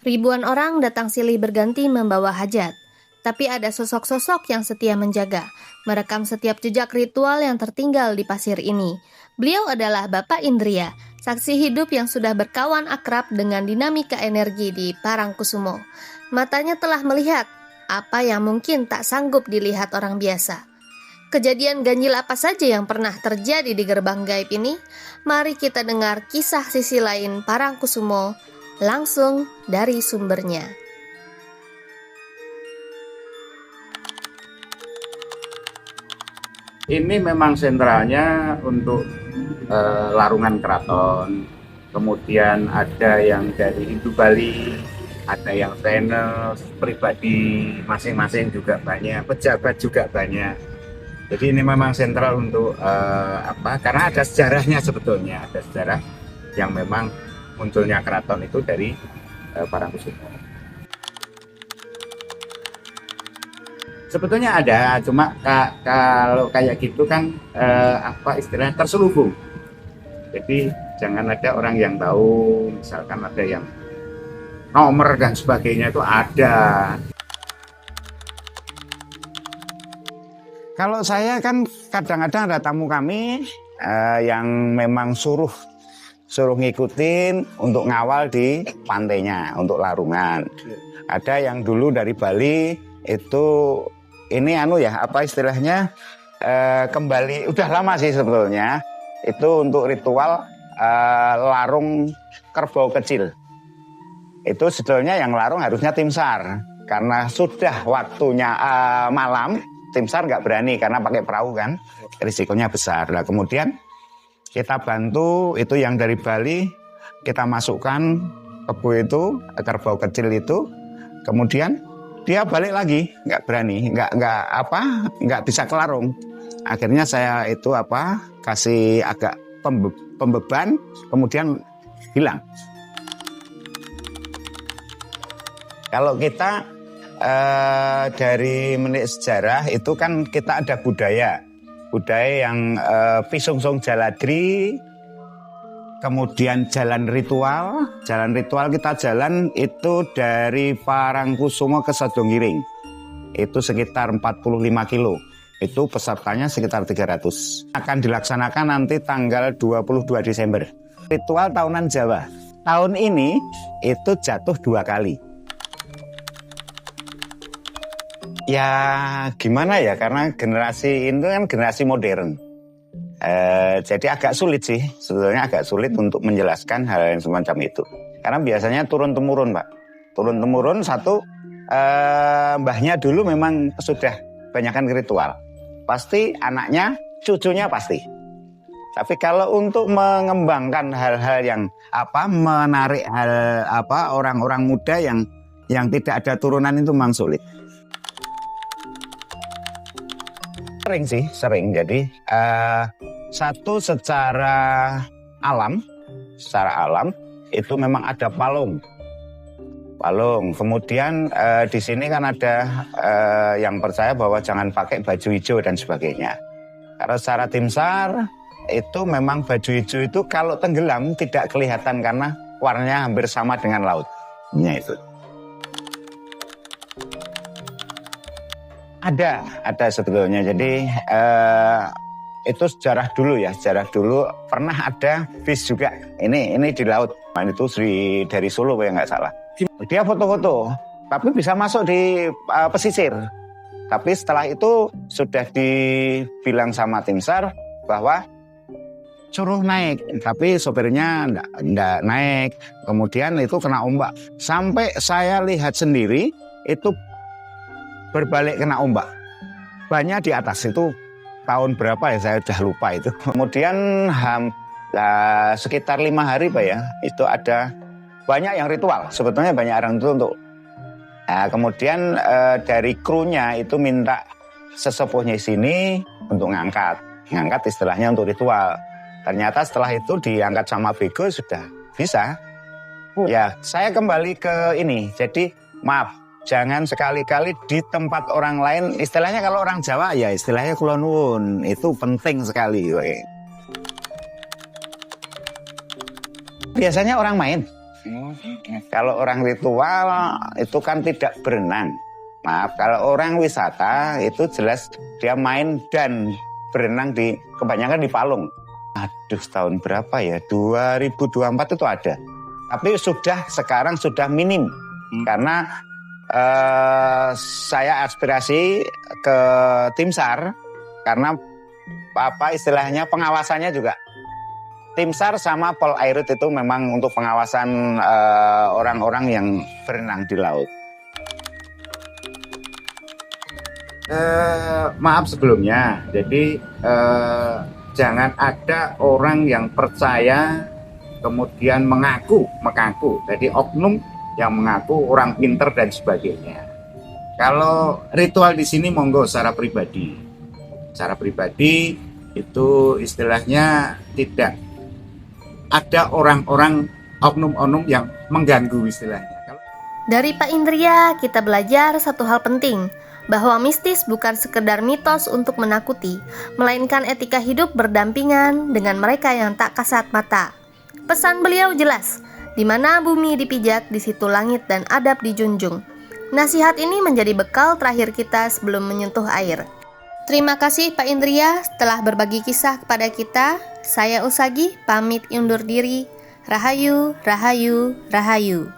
Ribuan orang datang silih berganti membawa hajat. Tapi ada sosok-sosok yang setia menjaga, merekam setiap jejak ritual yang tertinggal di pasir ini. Beliau adalah Bapak Indria, saksi hidup yang sudah berkawan akrab dengan dinamika energi di Parangkusumo. Matanya telah melihat apa yang mungkin tak sanggup dilihat orang biasa. Kejadian ganjil apa saja yang pernah terjadi di gerbang gaib ini? Mari kita dengar kisah sisi lain Parangkusumo langsung dari sumbernya. Ini memang sentralnya untuk larungan keraton. Kemudian ada yang dari Hindu Bali, ada yang tenis pribadi masing-masing juga banyak, pejabat juga banyak. Jadi ini memang sentral untuk karena ada sejarahnya sebetulnya, ada sejarah yang memang munculnya keraton itu dari Parangkusumo. Sebetulnya ada, cuma kalau kayak gitu kan istilahnya terselubung. Jadi jangan ada orang yang tahu, misalkan ada yang nomor dan sebagainya itu ada. Kalau saya kan kadang-kadang ada tamu kami yang memang suruh ngikutin untuk ngawal di pantainya, untuk larungan. Ada yang dulu dari Bali itu ini istilahnya kembali, udah lama sih sebetulnya, itu untuk ritual larung kerbau kecil. Itu sebetulnya yang larung harusnya tim SAR, karena sudah waktunya malam, tim SAR nggak berani karena pakai perahu kan, risikonya besar. Nah kemudian kita bantu itu yang dari Bali, kita masukkan kebo itu, kerbau kecil itu, kemudian dia balik lagi, nggak berani, nggak bisa kelarung. Akhirnya saya kasih agak pembeban, kemudian hilang. Kalau kita dari menik sejarah itu kan kita ada budaya yang Pisungsung Jaladri. Kemudian jalan ritual kita jalan itu dari Parangkusumo ke Sadonggiring. Itu sekitar 45 kilo. Itu pesertanya sekitar 300. Akan dilaksanakan nanti tanggal 22 Desember. Ritual tahunan Jawa. Tahun ini itu jatuh 2 kali. Ya gimana ya, karena generasi ini kan generasi modern. Jadi agak sulit sih, sebetulnya agak sulit untuk menjelaskan hal yang semacam itu. Karena biasanya turun-temurun, Pak. Turun-temurun satu, mbahnya dulu memang sudah banyakkan ritual. Pasti anaknya, cucunya pasti. Tapi kalau untuk mengembangkan hal-hal yang menarik orang-orang muda yang tidak ada turunan itu memang sulit. Sering. Jadi satu secara alam itu memang ada palung. Kemudian di sini kan ada yang percaya bahwa jangan pakai baju hijau dan sebagainya. Karena secara tim SAR itu memang baju hijau itu kalau tenggelam tidak kelihatan karena warnanya hampir sama dengan laut. Itu. Ada sebetulnya. Jadi itu sejarah dulu pernah ada bis juga. Ini di laut. Itu dari Solo ya nggak salah. Dia foto-foto, tapi bisa masuk di pesisir. Tapi setelah itu sudah dibilang sama tim SAR bahwa suruh naik, tapi sopirnya enggak naik. Kemudian itu kena ombak. Sampai saya lihat sendiri itu berbalik kena ombak. Banyak di atas itu tahun berapa ya saya sudah lupa itu. Kemudian sekitar 5 hari Pak ya, itu ada banyak yang ritual. Sebetulnya banyak orang itu untuk kemudian dari krunya itu minta sesepuhnya sini untuk ngangkat istilahnya untuk ritual. Ternyata setelah itu diangkat sama Bego sudah bisa. Ya, saya kembali ke ini. Jadi maaf, jangan sekali-kali di tempat orang lain. Istilahnya kalau orang Jawa ya istilahnya kula nuwun. Itu penting sekali. Biasanya orang main. Kalau orang ritual itu kan tidak berenang. Maaf, kalau orang wisata itu jelas dia main dan berenang kebanyakan di Palung. Aduh, tahun berapa ya? 2024 itu ada. Tapi sekarang sudah minim. Karena saya aspirasi ke tim SAR karena istilahnya pengawasannya juga. Tim SAR sama Pol Airut itu memang untuk pengawasan orang-orang yang berenang di laut. Maaf sebelumnya, jadi jangan ada orang yang percaya kemudian mengaku, jadi oknum yang mengaku orang pinter dan sebagainya. Kalau ritual di sini monggo secara pribadi itu istilahnya tidak ada orang-orang oknum-oknum yang mengganggu istilahnya. Dari Pak Indria, kita belajar satu hal penting, bahwa mistis bukan sekedar mitos untuk menakuti, melainkan etika hidup berdampingan dengan mereka yang tak kasat mata. Pesan beliau jelas, di mana bumi dipijak, di situ langit dan adab dijunjung. Nasihat ini menjadi bekal terakhir kita sebelum menyentuh air. Terima kasih Pak Indria telah berbagi kisah kepada kita. Saya Usagi, pamit undur diri. Rahayu, rahayu, rahayu.